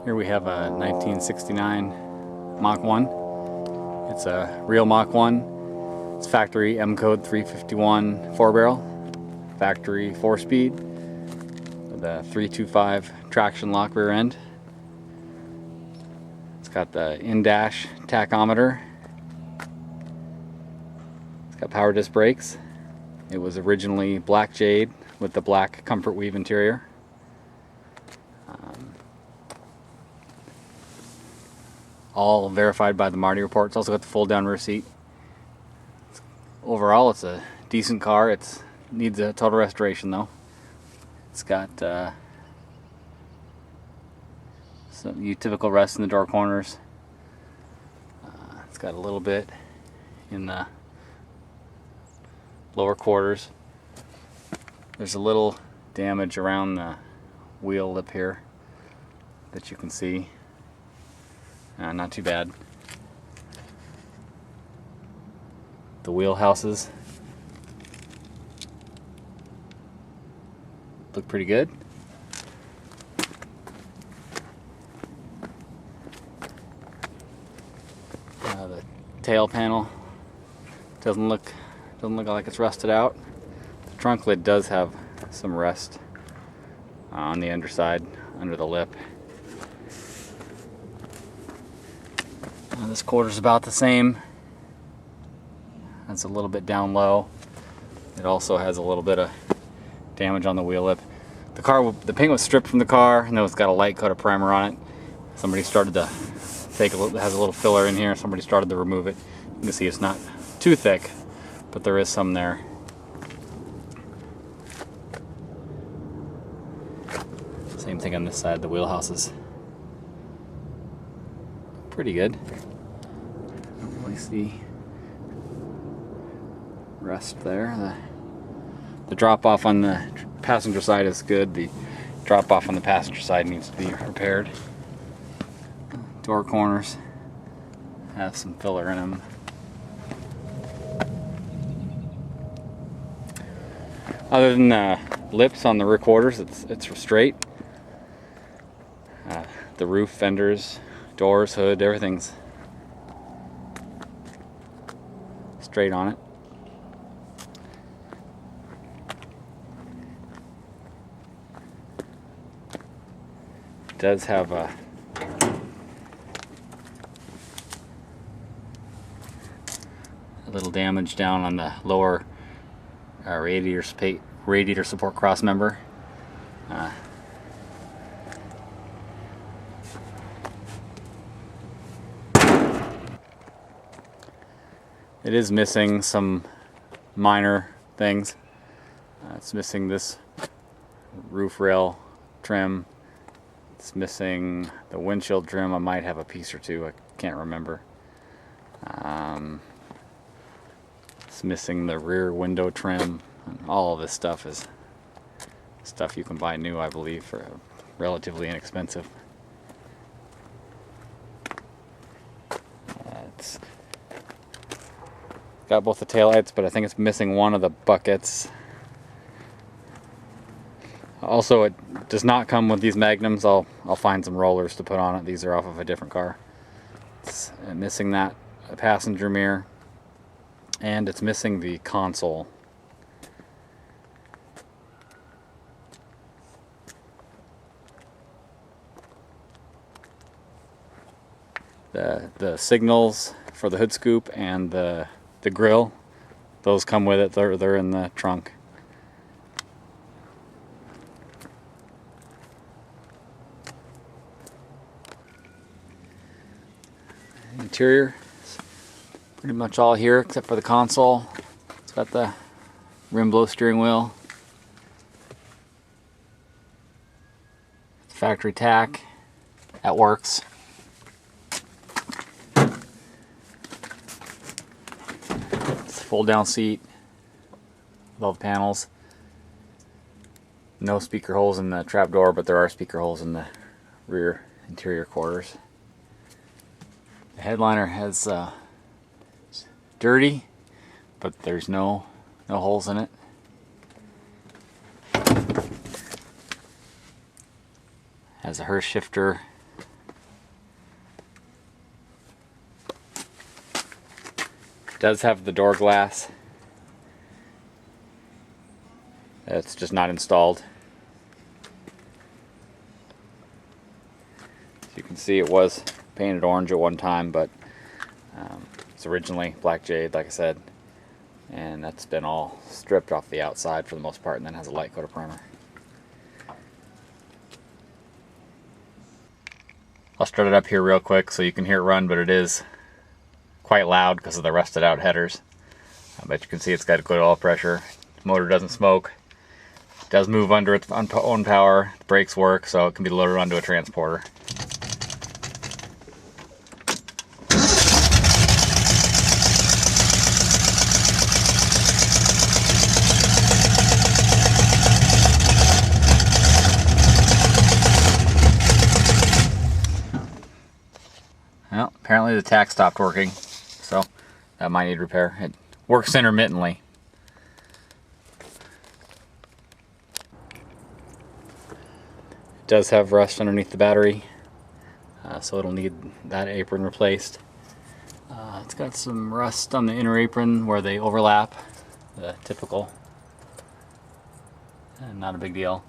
Here we have a 1969 Mach 1. It's a real Mach 1. It's factory M code 351 4-barrel, factory 4-speed with a 325 traction lock rear end. It's got the in-dash tachometer. It's got power disc brakes. It was originally black jade with the black comfort weave interior. All verified by the Marty report. It's also got the fold down rear seat. Overall, it's a decent car. It needs a total restoration though. It's got some typical rust in the door corners. It's got a little bit in the lower quarters. There's a little damage around the wheel lip here that you can see. Not too bad. The wheel houses look pretty good. The tail panel doesn't look like it's rusted out. The trunk lid does have some rust on the underside, under the lip. This quarter's about the same. That's a little bit down low. It also has a little bit of damage on the wheel lip. The paint was stripped from the car, and it's got a light coat of primer on it. Somebody started to take it has a little filler in here. Somebody started to remove it. You can see it's not too thick, but there is some there. Same thing on this side. The wheel houses pretty good. Don't really see rust there. The drop off on the passenger side is good. The drop off on the passenger side needs to be repaired. Door corners have some filler in them. Other than the lips on the rear quarters, it's straight. The roof, fenders, doors, hood, everything's straight on it. It does have a little damage down on the lower radiator support cross member. It is missing some minor things. It's missing this roof rail trim. It's missing the windshield trim. I might have a piece or two. I can't remember. It's missing the rear window trim. And all of this stuff is stuff you can buy new, I believe, for relatively inexpensive. It's got both the taillights, but I think it's missing one of the buckets. Also, it does not come with these magnums. I'll find some rollers to put on it. These are off of a different car. It's missing that passenger mirror, and it's missing the console. The signals for the hood scoop and the grill, those come with it. They're in the trunk. Interior is pretty much all here except for the console. It's got the rim blow steering wheel, factory tack that works. Fold down seat with all the panels. No speaker holes in the trap door, but there are speaker holes in the rear interior quarters. The headliner has dirty, but there's no holes in it. Has a Hurst shifter does have the door glass. It's just not installed. As you can see, it was painted orange at one time, but it's originally black jade, like I said, and that's been all stripped off the outside for the most part, and then has a light coat of primer. I'll start it up here real quick so you can hear it run, but it is quite loud because of the rusted out headers. But you can see it's got good oil pressure. The motor doesn't smoke. It does move under its own power. The brakes work, so it can be loaded onto a transporter. Well, apparently the tach stopped working, so that might need repair. It works intermittently. It does have rust underneath the battery, so it'll need that apron replaced. It's got some rust on the inner apron where they overlap, the typical, and not a big deal.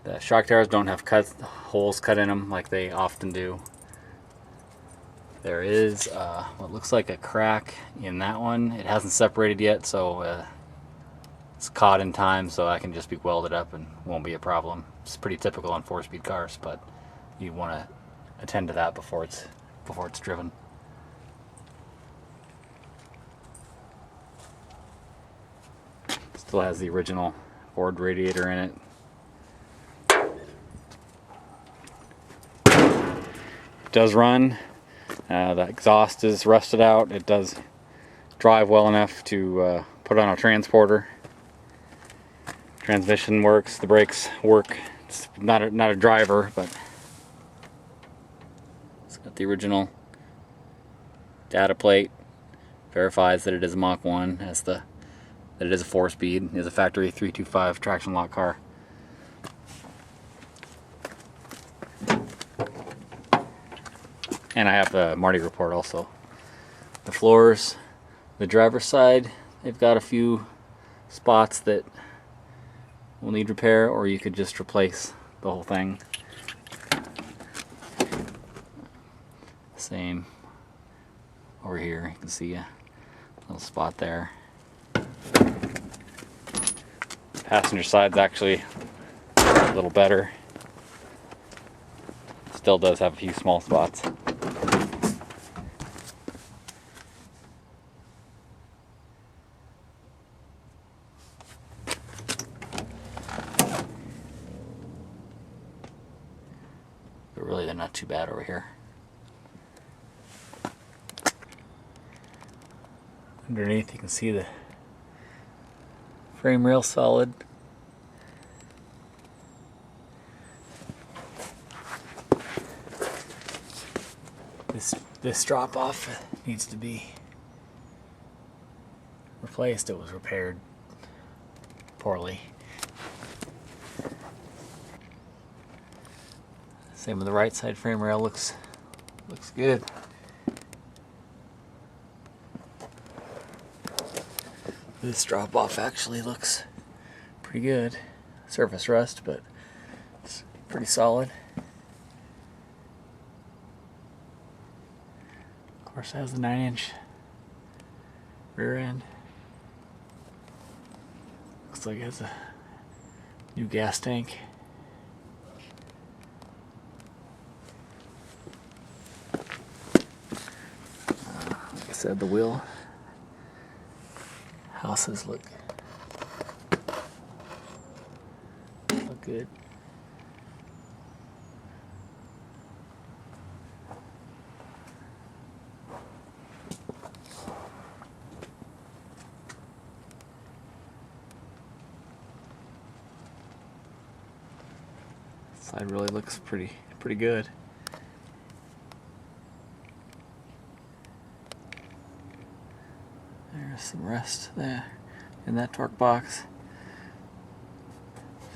The shock towers don't have holes cut in them like they often do. There is what looks like a crack in that one. It hasn't separated yet, so it's caught in time, so that can just be welded up and won't be a problem. It's pretty typical on 4-speed cars, but you want to attend to that before it's driven. Still has the original Ford radiator in it. It does run. The exhaust is rusted out. It does drive well enough to put on a transporter. Transmission works. The brakes work. It's not a driver, but it's got the original data plate. Verifies that it is a Mach 1. That it is a 4-speed. It is a factory 325 traction lock car. And I have the Marty report also. The floors, the driver's side, they've got a few spots that will need repair, or you could just replace the whole thing. Same over here, you can see a little spot there. Passenger side's actually a little better. Still does have a few small spots. But really they're not too bad over here. Underneath you can see the frame rail solid. This drop off needs to be replaced. It was repaired poorly. Same with the right side frame rail, looks good. This drop off actually looks pretty good. Surface rust, but it's pretty solid. Of course, it has the 9-inch rear end. Looks like it has a new gas tank. Like I said, the wheel houses look good. Side really looks pretty good. There's some rust there in that torque box.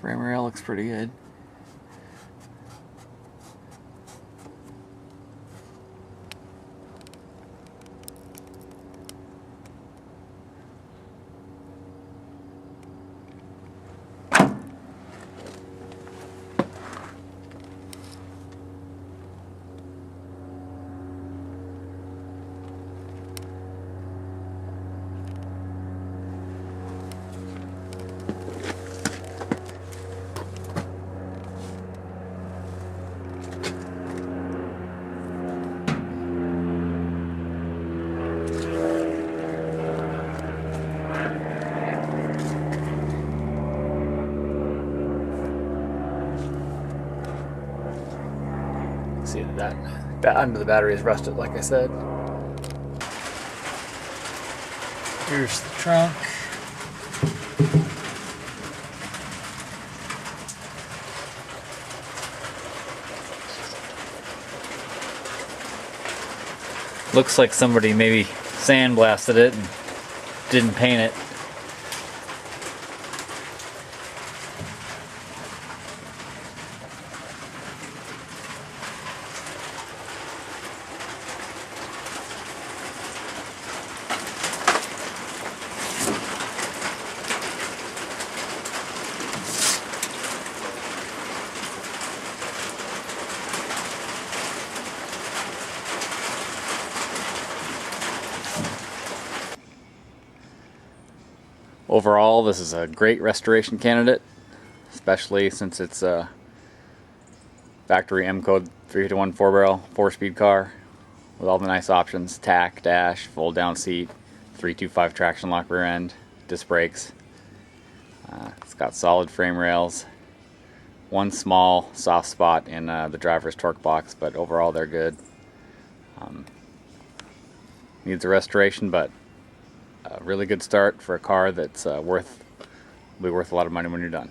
Frame rail looks pretty good. see that under the battery is rusted, like I said. Here's the trunk. Looks like somebody maybe sandblasted it and didn't paint it. Overall, this is a great restoration candidate, especially since it's a factory M code 351 4-barrel 4-speed car with all the nice options: tack, dash, fold down seat, 325 traction lock rear end, disc brakes. It's got solid frame rails, one small soft spot in the driver's torque box, but overall they're good. Needs a restoration, but a really good start for a car that's will be worth a lot of money when you're done.